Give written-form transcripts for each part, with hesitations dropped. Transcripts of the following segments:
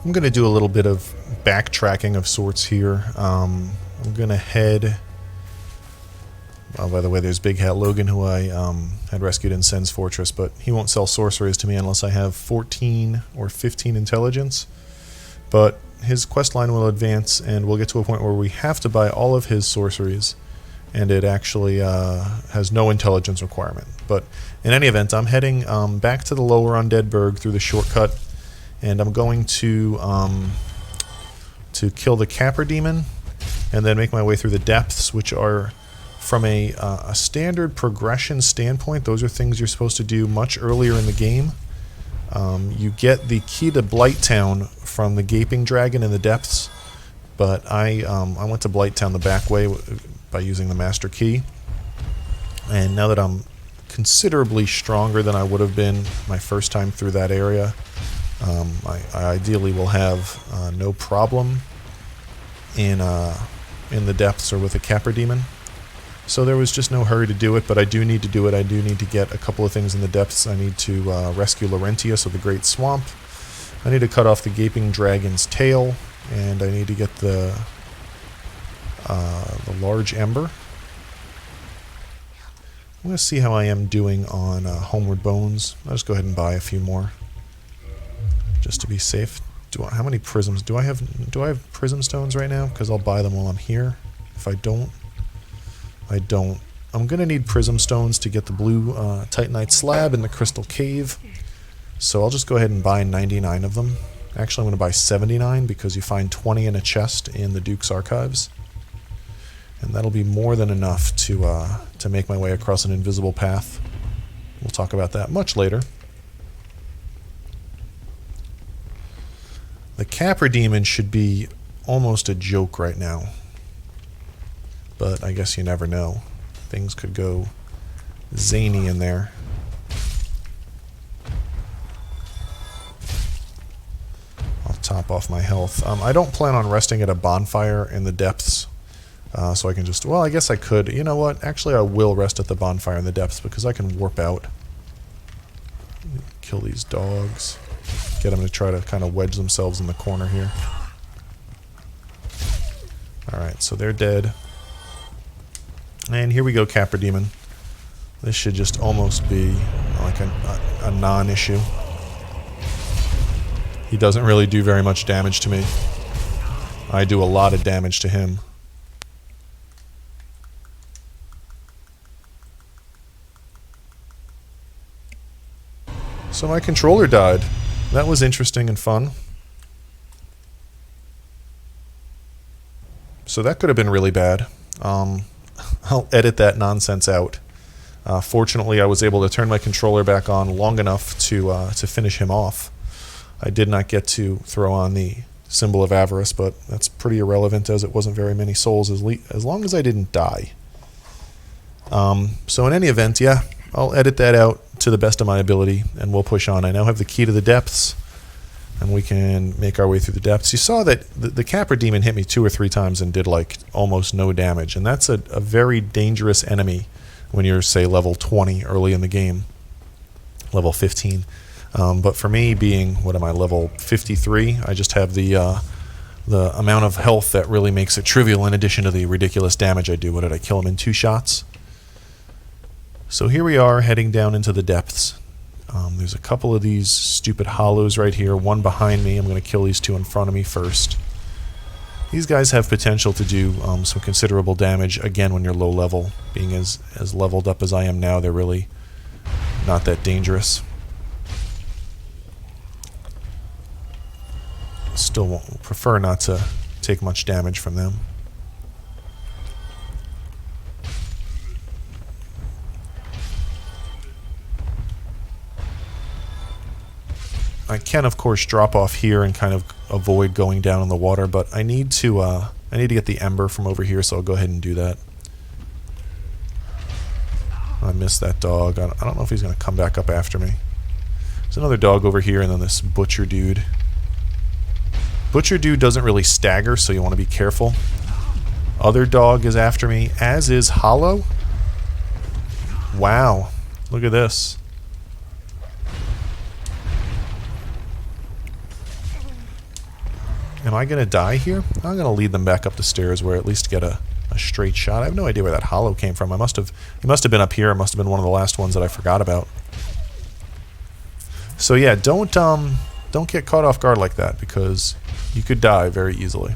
I'm going to do a little bit of backtracking of sorts here. I'm going to head... Oh, by the way, there's Big Hat Logan, who I had rescued in Sen's Fortress, but he won't sell sorceries to me unless I have 14 or 15 intelligence. But his quest line will advance, and we'll get to a point where we have to buy all of his sorceries, and it actually has no intelligence requirement. But in any event, I'm heading back to the lower Undead Burg through the shortcut, and I'm going to kill the Capra Demon, and then make my way through the depths, which are... From a standard progression standpoint, those are things you're supposed to do much earlier in the game. You get the key to Blighttown from the Gaping Dragon in the depths, but I went to Blighttown the back way by using the Master Key. And now that I'm considerably stronger than I would have been my first time through that area, I ideally will have no problem in the depths or with a Capra Demon. So there was just no hurry to do it, but I do need to do it. I do need to get a couple of things in the depths. I need to rescue Laurentius of the Great Swamp. I need to cut off the Gaping Dragon's tail, and I need to get the Large Ember. I'm going to see how I am doing on Homeward Bones. I'll just go ahead and buy a few more, just to be safe. How many prisms do I have? Do I have prism stones right now? Because I'll buy them while I'm here. If I don't, I don't. I'm going to need prism stones to get the blue Titanite slab in the Crystal Cave. So I'll just go ahead and buy 99 of them. Actually, I'm going to buy 79 because you find 20 in a chest in the Duke's Archives. And that'll be more than enough to make my way across an invisible path. We'll talk about that much later. The Capra Demon should be almost a joke right now. But I guess you never know. Things could go zany in there. I'll top off my health. I don't plan on resting at a bonfire in the depths. So I can just... Well, I guess I could. You know what? Actually, I will rest at the bonfire in the depths because I can warp out. Kill these dogs. Get them to try to kind of wedge themselves in the corner here. Alright, so they're dead. And here we go, Capra Demon. This should just almost be like a non-issue. He doesn't really do very much damage to me. I do a lot of damage to him. So my controller died. That was interesting and fun. So that could have been really bad. I'll edit that nonsense out. Fortunately, I was able to turn my controller back on long enough to finish him off. I did not get to throw on the Symbol of Avarice, but that's pretty irrelevant as it wasn't very many souls as long as I didn't die. So in any event, yeah, I'll edit that out to the best of my ability, and we'll push on. I now have the key to the depths, and we can make our way through the depths. You saw that the Capra Demon hit me 2 or 3 times and did like almost no damage, and that's a very dangerous enemy when you're, say, level 20 early in the game, level 15. But for me, being, what am I, level 53, I just have the amount of health that really makes it trivial in addition to the ridiculous damage I do. What did I kill him in 2 shots? So here we are heading down into the depths. There's a couple of these stupid hollows right here, one behind me. I'm going to kill these 2 in front of me first. These guys have potential to do some considerable damage, again, when you're low level. Being as leveled up as I am now, they're really not that dangerous. Still won't prefer not to take much damage from them. I can, of course, drop off here and kind of avoid going down in the water, but I need to get the ember from over here, so I'll go ahead and do that. I missed that dog. I don't know if he's going to come back up after me. There's another dog over here, and then this butcher dude. Butcher dude doesn't really stagger, so you want to be careful. Other dog is after me, as is Hollow. Wow. Look at this. Am I going to die here? I'm going to lead them back up the stairs where I at least get a straight shot. I have no idea where that hollow came from. He must have been up here. It must have been one of the last ones that I forgot about. So yeah, don't get caught off guard like that, because you could die very easily.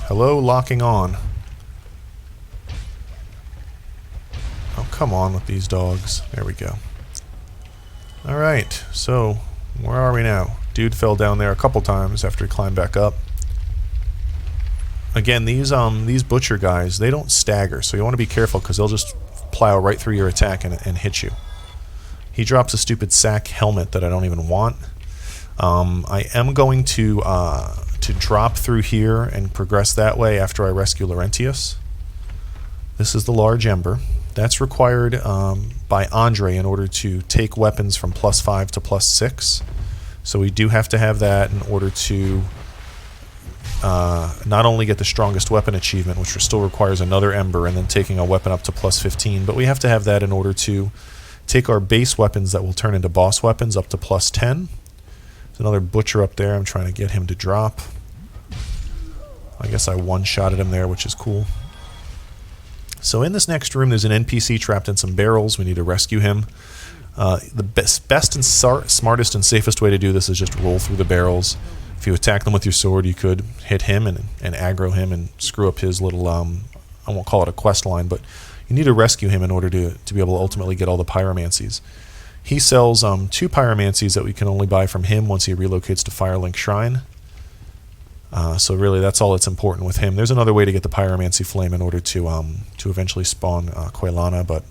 Hello, locking on. Oh, come on with these dogs. There we go. Alright, so where are we now? Dude fell down there a couple times after he climbed back up. Again, these butcher guys, they don't stagger, so you want to be careful, because they'll just plow right through your attack and hit you. He drops a stupid sack helmet that I don't even want. I am going to drop through here and progress that way after I rescue Laurentius. This is the large ember. That's required by Andre in order to take weapons from +5 to +6. So we do have to have that in order to not only get the strongest weapon achievement, which still requires another ember and then taking a weapon up to +15, but we have to have that in order to take our base weapons that will turn into boss weapons up to +10. There's another butcher up there. I'm trying to get him to drop. I guess I one-shotted him there, which is cool. So in this next room, there's an NPC trapped in some barrels. We need to rescue him. The best and smartest and safest way to do this is just roll through the barrels. If you attack them with your sword, you could hit him and aggro him and screw up his little, I won't call it a quest line, but you need to rescue him in order to be able to ultimately get all the pyromancies. He sells 2 pyromancies that we can only buy from him once he relocates to Firelink Shrine. So really, that's all that's important with him. There's another way to get the pyromancy flame in order to eventually spawn Quelana, but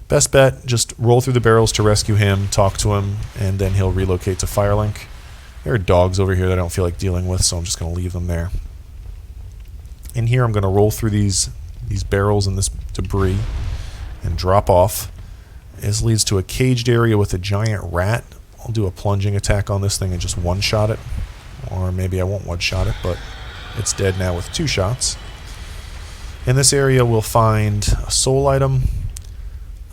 best bet, just roll through the barrels to rescue him, talk to him, and then he'll relocate to Firelink. There are dogs over here that I don't feel like dealing with, so I'm just going to leave them there. In here, I'm going to roll through these barrels and this debris and drop off. This leads to a caged area with a giant rat. I'll do a plunging attack on this thing and just one-shot it. Or maybe I won't one-shot it, but it's dead now with 2 shots. In this area, we'll find a soul item,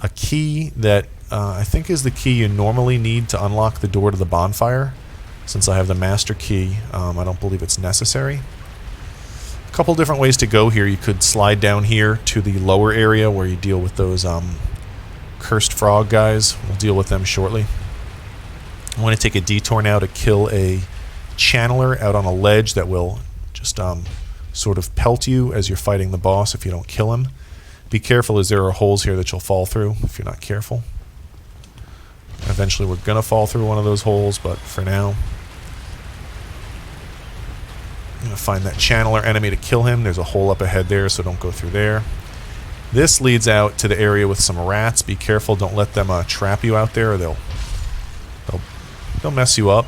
a key that I think is the key you normally need to unlock the door to the bonfire. Since I have the master key, I don't believe it's necessary. A couple different ways to go here. You could slide down here to the lower area where you deal with those cursed frog guys. We'll deal with them shortly. I want to take a detour now to kill a channeler out on a ledge that will just sort of pelt you as you're fighting the boss if you don't kill him. Be careful, as there are holes here that you'll fall through if you're not careful. Eventually we're going to fall through one of those holes, but for now, I'm going to find that channeler enemy to kill him. There's a hole up ahead there, so don't go through there. This leads out to the area with some rats. Be careful, don't let them trap you out there, or they'll mess you up.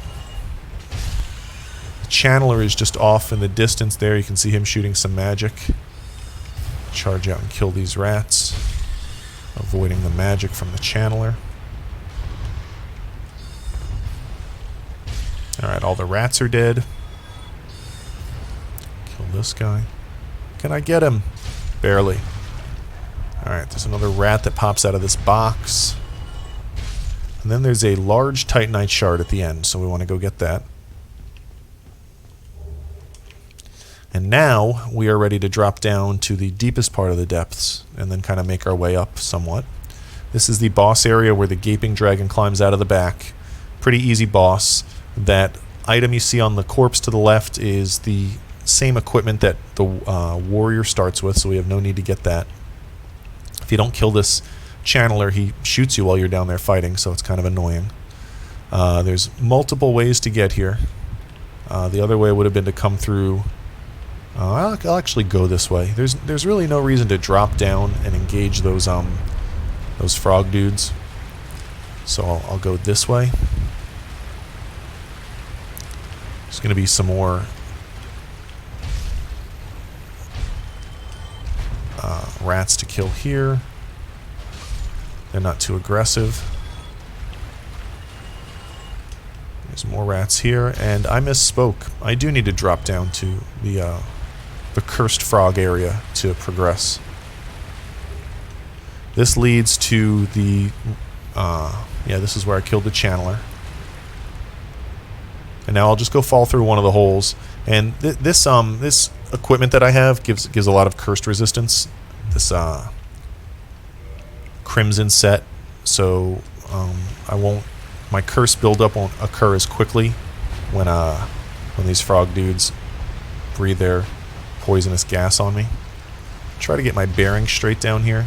The channeler is just off in the distance there. You can see him shooting some magic. Charge out and kill these rats, avoiding the magic from the channeler. Alright, all the rats are dead. Kill this guy. Can I get him? Barely. Alright, there's another rat that pops out of this box. And then there's a large Titanite shard at the end, so we want to go get that. And now we are ready to drop down to the deepest part of the depths and then kind of make our way up somewhat. This is the boss area where the gaping dragon climbs out of the back. Pretty easy boss. That item you see on the corpse to the left is the same equipment that the warrior starts with, so we have no need to get that. If you don't kill this channeler, he shoots you while you're down there fighting, so it's kind of annoying. There's multiple ways to get here. The other way would have been to come through... I'll actually go this way. There's really no reason to drop down and engage those frog dudes. So I'll go this way. There's going to be some more rats to kill here. They're not too aggressive. There's more rats here, and I misspoke. I do need to drop down to the cursed frog area to progress. This leads to the yeah, this is where I killed the channeler. And now I'll just go fall through one of the holes. And this equipment that I have gives a lot of cursed resistance. This crimson set, so my curse buildup won't occur as quickly when these frog dudes breathe their poisonous gas on me. Try to get my bearings straight down here.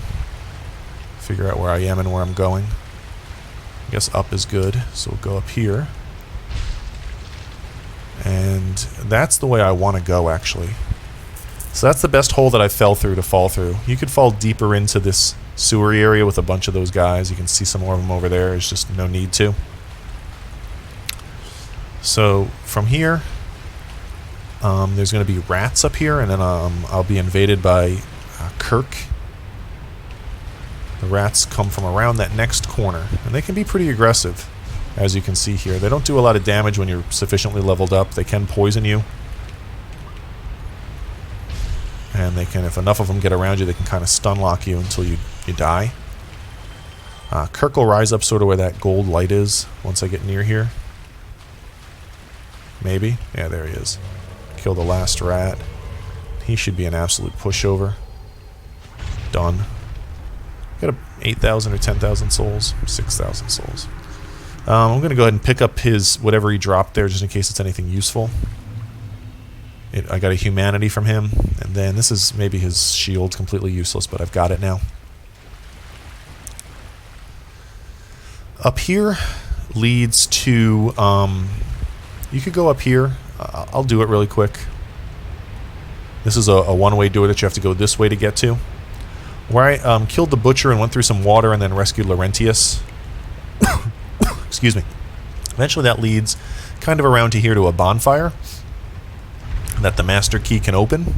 Figure out where I am and where I'm going. I guess up is good, so we'll go up here. And that's the way I want to go, actually. So that's the best hole that I fell through to fall through. You could fall deeper into this sewer area with a bunch of those guys. You can see some more of them over there. There's just no need to. So from here, there's going to be rats up here, and then I'll be invaded by Kirk. The rats come from around that next corner, and they can be pretty aggressive, as you can see here. They don't do a lot of damage when you're sufficiently leveled up. They can poison you. And they can, if enough of them get around you, they can kind of stun lock you until you die. Kirk will rise up sort of where that gold light is once I get near here. Maybe. Yeah, there he is. Kill the last rat. He should be an absolute pushover. Done. Got 8,000 or 10,000 souls. 6,000 souls. I'm going to go ahead and pick up his whatever he dropped there just in case it's anything useful. I got a humanity from him, and then this is maybe his shield, completely useless, but I've got it now. Up here leads to, you could go up here. I'll do it really quick. This is a one-way door that you have to go this way to get to. Where I killed the butcher and went through some water and then rescued Laurentius. Excuse me. Eventually that leads kind of around to here to a bonfire that the master key can open.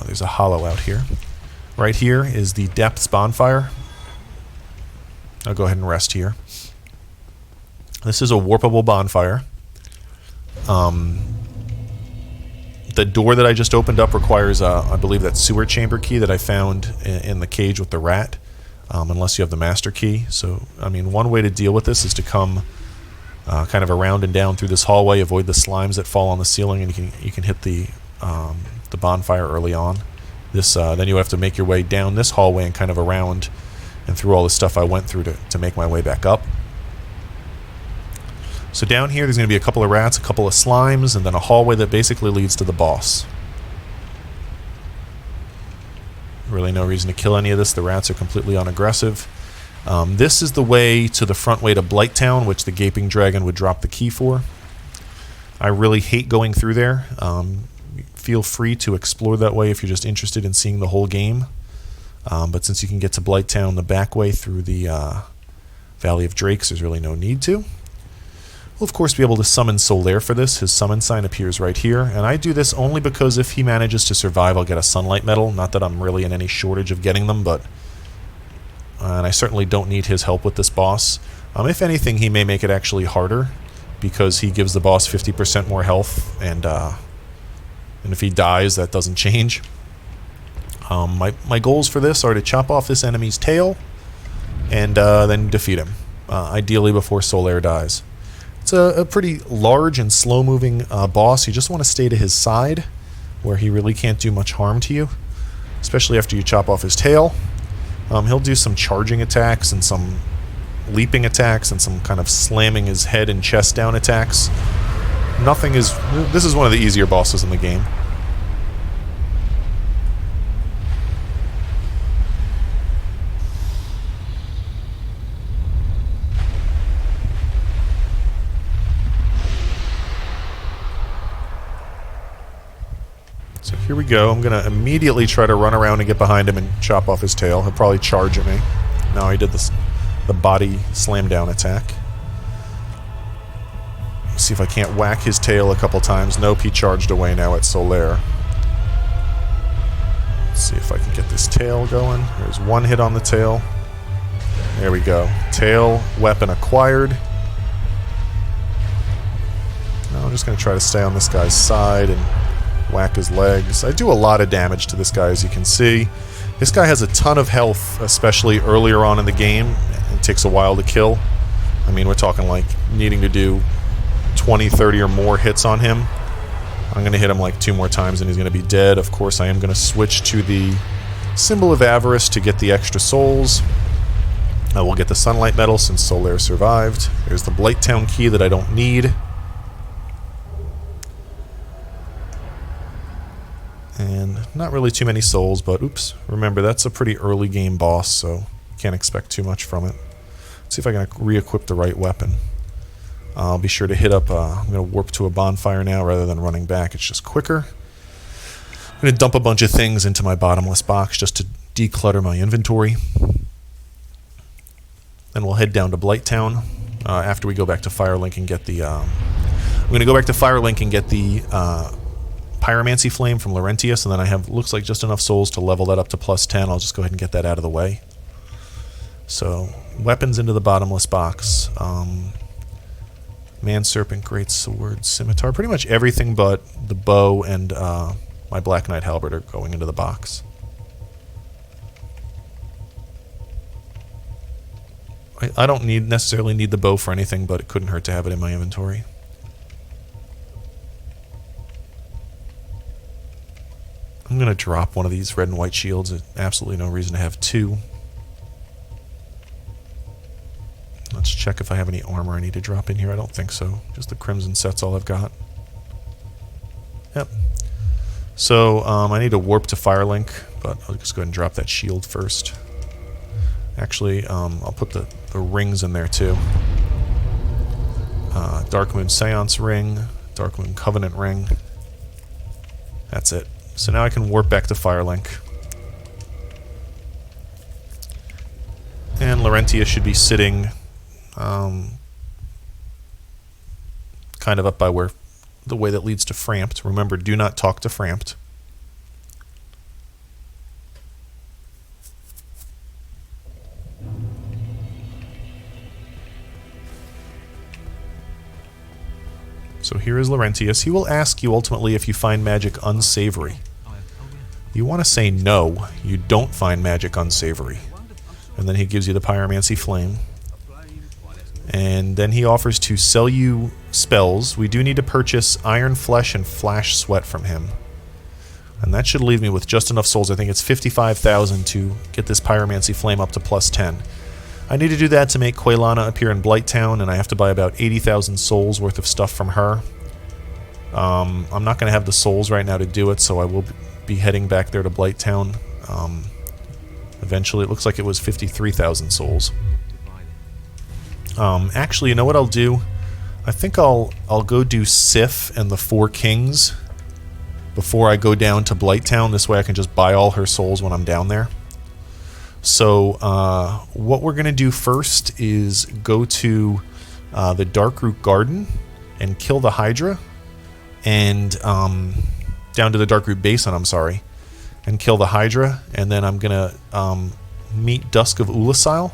There's a hollow out here. Right here is the depths bonfire. I'll go ahead and rest here. This is a warpable bonfire. The door that I just opened up requires, I believe, that sewer chamber key that I found in the cage with the rat, unless you have the master key. So, I mean, one way to deal with this is to come kind of around and down through this hallway, avoid the slimes that fall on the ceiling, and you can hit the bonfire early on. Then you have to make your way down this hallway and kind of around and through all the stuff I went through to make my way back up. So down here there's going to be a couple of rats, a couple of slimes, and then a hallway that basically leads to the boss. Really no reason to kill any of this. The rats are completely unaggressive. This is the way to the front way to Blighttown, which the Gaping Dragon would drop the key for. I really hate going through there. Feel free to explore that way if you're just interested in seeing the whole game. But since you can get to Blighttown the back way through the Valley of Drakes, there's really no need to. We'll of course be able to summon Solaire for this. His summon sign appears right here, and I do this only because if he manages to survive, I'll get a sunlight medal. Not that I'm really in any shortage of getting them, but and I certainly don't need his help with this boss. If anything, he may make it actually harder because he gives the boss 50% more health, and if he dies, that doesn't change. My goals for this are to chop off this enemy's tail and then defeat him, ideally before Solaire dies. It's a pretty large and slow-moving boss. You just want to stay to his side, where he really can't do much harm to you, especially after you chop off his tail. He'll do some charging attacks and some leaping attacks and some kind of slamming his head and chest down attacks. This is one of the easier bosses in the game. So here we go. I'm going to immediately try to run around and get behind him and chop off his tail. He'll probably charge at me. No, he did the body slam down attack. See if I can't whack his tail a couple times. Nope, he charged away now at Solaire. Let's see if I can get this tail going. There's one hit on the tail. There we go. Tail weapon acquired. Now I'm just going to try to stay on this guy's side and whack his legs. I do a lot of damage to this guy, as you can see. This guy has a ton of health, especially earlier on in the game, takes a while to kill. I mean, we're talking like needing to do 20, 30 or more hits on him. I'm going to hit him like 2 more times and he's going to be dead. Of course, I am going to switch to the Symbol of Avarice to get the extra souls. We'll get the Sunlight Medal since Solaire survived. There's the Blighttown key that I don't need. And not really too many souls, but oops. Remember, that's a pretty early game boss, so can't expect too much from it. Let's see if I can re-equip the right weapon. I'll be sure to hit up, I'm going to warp to a bonfire now rather than running back. It's just quicker. I'm going to dump a bunch of things into my bottomless box just to declutter my inventory. Then we'll head down to Blighttown after we go back to Firelink and get the... I'm going to go back to Firelink and get the Pyromancy Flame from Laurentius, and then I have, looks like, just enough souls to level that up to +10. I'll just go ahead and get that out of the way. So, weapons into the bottomless box. Man Serpent, Great Sword, Scimitar. Pretty much everything but the bow and my Black Knight Halberd are going into the box. I don't necessarily need the bow for anything, but it couldn't hurt to have it in my inventory. I'm going to drop one of these red and white shields. There's absolutely no reason to have 2. Let's check if I have any armor I need to drop in here. I don't think so. Just the Crimson set's all I've got. Yep. So, I need to warp to Firelink, but I'll just go ahead and drop that shield first. Actually, I'll put the rings in there too. Dark Moon Seance Ring, Dark Moon Covenant Ring. That's it. So now I can warp back to Firelink. And Laurentius should be sitting kind of up by where the way that leads to Frampt. Remember, do not talk to Frampt. So here is Laurentius. He will ask you ultimately if you find magic unsavory. You want to say no, you don't find magic unsavory. And then he gives you the Pyromancy Flame. And then he offers to sell you spells. We do need to purchase Iron Flesh and Flash Sweat from him. And that should leave me with just enough souls. I think it's 55,000 to get this Pyromancy Flame up to +10. I need to do that to make Quelana appear in Blighttown, and I have to buy about 80,000 souls worth of stuff from her. I'm not going to have the souls right now to do it, so I will be heading back there to Blighttown. Eventually, it looks like it was 53,000 souls. Actually, you know what I'll do? I think I'll go do Sif and the Four Kings before I go down to Blighttown. This way I can just buy all her souls when I'm down there. So, what we're going to do first is go to the Darkroot Garden and kill the Hydra, and down to the Darkroot Basin, I'm sorry, and kill the Hydra, and then I'm going to meet Dusk of Oolacile.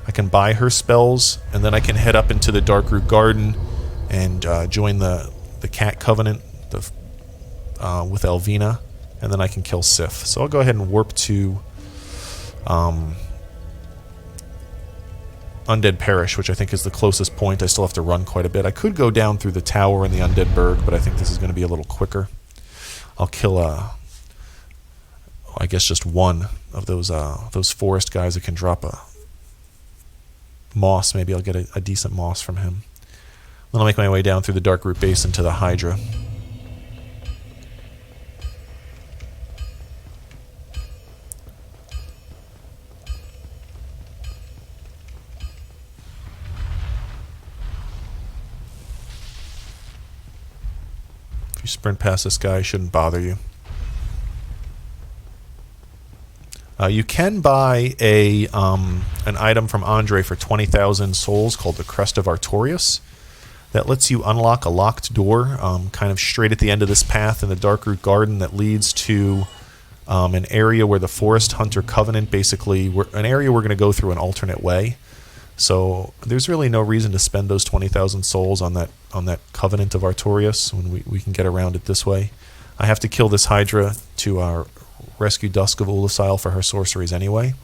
I can buy her spells, and then I can head up into the Darkroot Garden and join the Cat Covenant with Elvina, and then I can kill Sif. So I'll go ahead and warp to Undead Parish, which I think is the closest point. I still have to run quite a bit. I could go down through the tower in the Undead Burg, but I think this is going to be a little quicker. I'll kill I guess just one of those forest guys that can drop a moss. Maybe I'll get a decent moss from him. Then I'll make my way down through the Darkroot Basin to the Hydra. If you sprint past this guy, it shouldn't bother you. You can buy an item from Andre for 20,000 souls called the Crest of Artorias. That lets you unlock a locked door kind of straight at the end of this path in the Darkroot Garden that leads to an area where the Forest Hunter Covenant basically... an area we're going to go through an alternate way. So there's really no reason to spend those 20,000 souls on that Covenant of Artorias when we can get around it this way. I have to kill this Hydra to rescue Dusk of Oolacile for her sorceries anyway.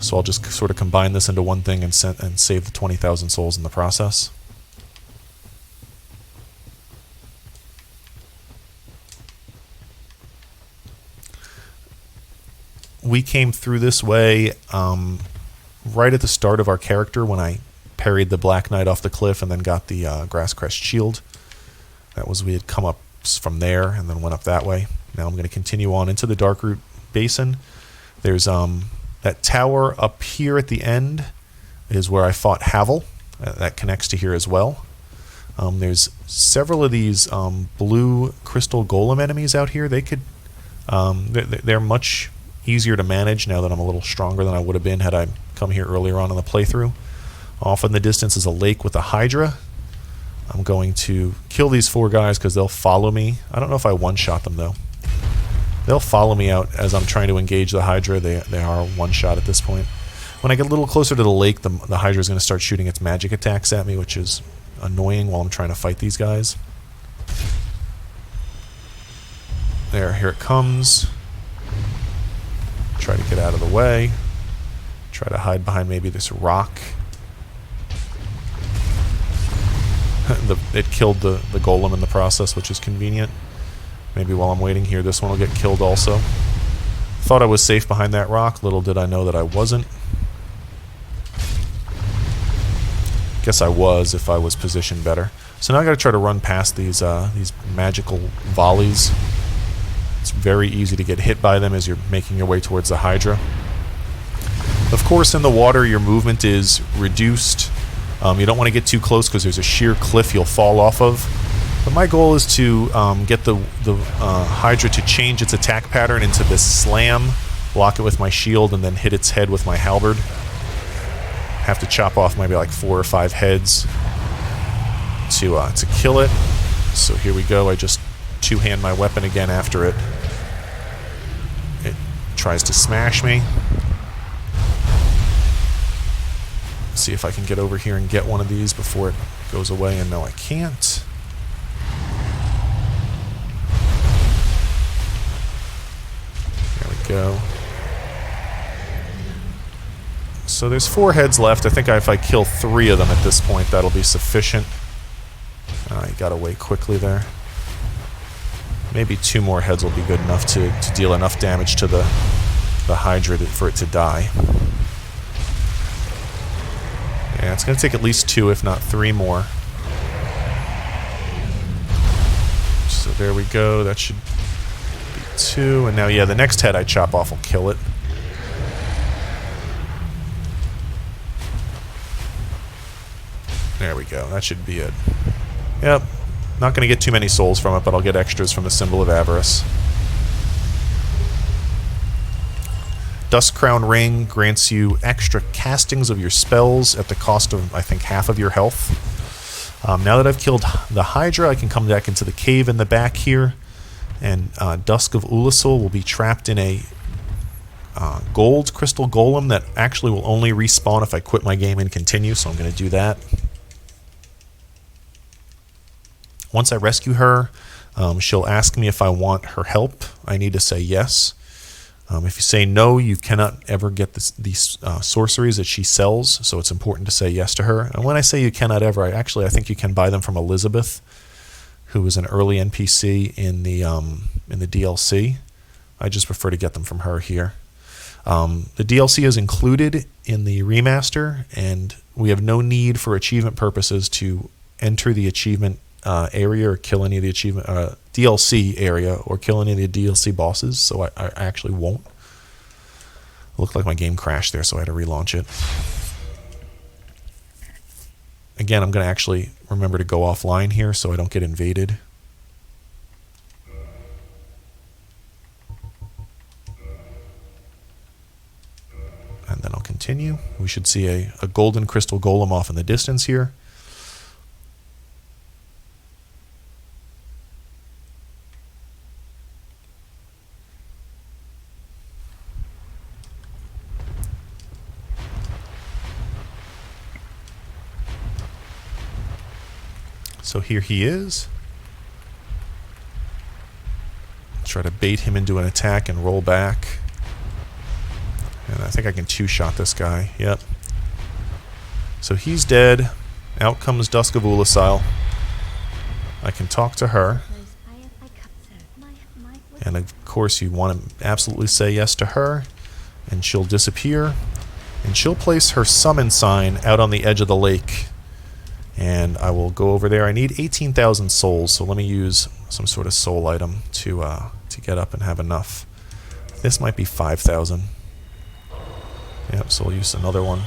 So I'll just sort of combine this into one thing and save the 20,000 souls in the process. We came through this way right at the start of our character when I parried the Black Knight off the cliff and then got the Grasscrest shield. That was, we had come up from there and then went up that way. Now I'm going to continue on into the Darkroot Basin. There's that tower up here at the end is where I fought Havel. That connects to here as well. There's several of these blue crystal golem enemies out here. They could, they're much easier to manage now that I'm a little stronger than I would have been had I come here earlier on in the playthrough. Off in the distance is a lake with a Hydra. I'm going to kill these 4 guys because they'll follow me. I don't know if I one-shot them though. They'll follow me out as I'm trying to engage the Hydra. They are one-shot at this point. When I get a little closer to the lake, the Hydra is going to start shooting its magic attacks at me, which is annoying while I'm trying to fight these guys. There, here it comes. Try to get out of the way. Try to hide behind maybe this rock. It killed the golem in the process, which is convenient. Maybe while I'm waiting here, this one will get killed also. Thought I was safe behind that rock. Little did I know that I wasn't. Guess I was if I was positioned better. So now I got to try to run past these magical volleys. It's very easy to get hit by them as you're making your way towards the Hydra. Of course, in the water, your movement is reduced. You don't want to get too close because there's a sheer cliff you'll fall off of. But my goal is to get the Hydra to change its attack pattern into this slam, block it with my shield, and then hit its head with my Halberd. Have to chop off maybe like 4 or 5 heads to kill it. So here we go. I just two-hand my weapon again after it. It tries to smash me. See if I can get over here and get one of these before it goes away, and no, I can't. There we go. So there's 4 heads left. I think if I kill 3 of them at this point, that'll be sufficient. I got away quickly there. Maybe 2 more heads will be good enough to deal enough damage to the Hydra for it to die. Yeah, it's going to take at least 2, if not 3 more. So there we go. That should be 2. And now, yeah, the next head I chop off will kill it. There we go. That should be it. Yep. Not going to get too many souls from it, but I'll get extras from the Symbol of Avarice. Dusk Crown Ring grants you extra castings of your spells at the cost of, I think, half of your health. Now that I've killed the Hydra, I can come back into the cave in the back here, and Dusk of Oolacile will be trapped in a gold crystal golem that actually will only respawn if I quit my game and continue, so I'm going to do that. Once I rescue her, she'll ask me if I want her help. I need to say yes. If you say no, you cannot ever get these sorceries that she sells, so it's important to say yes to her. And when I say you cannot ever, I think you can buy them from Elizabeth, who is an early NPC in the DLC. I just prefer to get them from her here. The DLC is included in the remaster, and we have no need for achievement purposes to enter the achievement area or kill any of the achievement DLC area or kill any of the DLC bosses, so I actually won't. It looked like my game crashed there, so I had to relaunch it. Again, I'm going to actually remember to go offline here so I don't get invaded. And then I'll continue. We should see a golden crystal golem off in the distance here. So here he is. Try to bait him into an attack and roll back. And And I think I can two-shot this guy. Yep. So he's dead. Out comes Dusk of Oolacile. I can talk to her. And of course you want to absolutely say yes to her. And she'll disappear. And she'll place her summon sign out on the edge of the lake. And I will go over there. I need 18,000 souls, so let me use some sort of soul item to get up and have enough. This might be 5,000. Yep, so we'll use another one.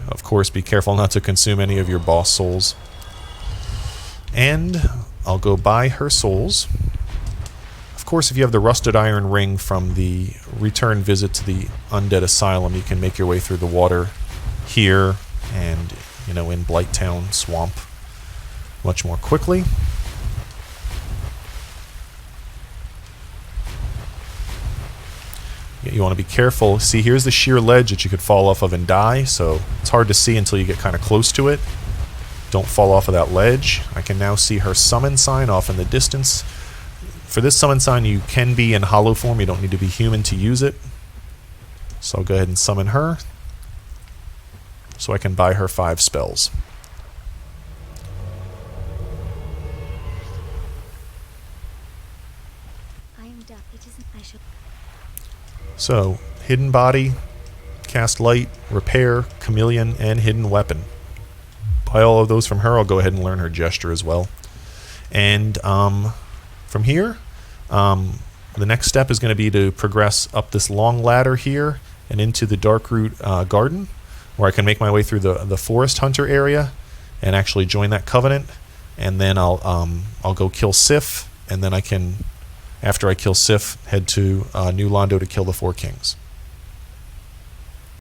Of course, be careful not to consume any of your boss souls. And I'll go buy her souls. Of course, if you have the rusted iron ring from the return visit to the Undead Asylum, you can make your way through the water here and, you know, in Blighttown Swamp much more quickly. You want to be careful. See, here's the sheer ledge that you could fall off of and die, so it's hard to see until you get kind of close to it. Don't fall off of that ledge. I can now see her summon sign off in the distance. For this summon sign, you can be in hollow form. You don't need to be human to use it. So I'll go ahead and summon her, so I can buy her 5 spells. So, Hidden Body, Cast Light, Repair, Chameleon, and Hidden Weapon. Buy all of those from her. I'll go ahead and learn her gesture as well. And from here, the next step is going to be to progress up this long ladder here and into the Darkroot Garden, where I can make my way through the Forest Hunter area and actually join that covenant. And then I'll go kill Sif, and then I can, after I kill Sif, head to New Londo to kill the 4 kings.